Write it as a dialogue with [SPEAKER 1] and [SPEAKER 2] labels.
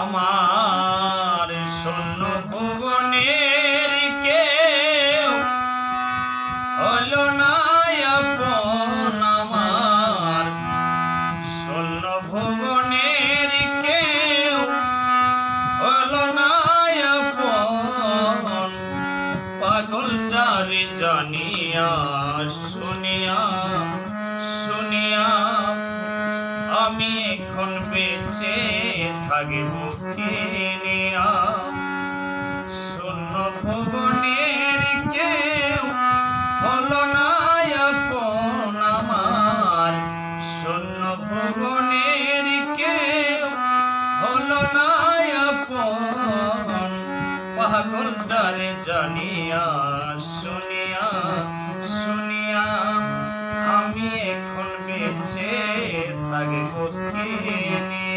[SPEAKER 1] আমার শূন্য ভুবনের কেউ হলো না আপন, আমার শূন্য ভুবনের কেউ হলো না আপন। পাগলটারে জানিয়া শুনিয়া শুনিয়া আমি এখন বেঁচে থাকিব কিনিয়া। শূন্য ভুবনের কেউ হলো না আপন, আমার শূন্য ভুবনের কেউ হলো না আপন। পাগলটারে জানিয়া শুনিয়া শুনিয়া আমি এখন বেঁচে থাকিব কিনিয়া।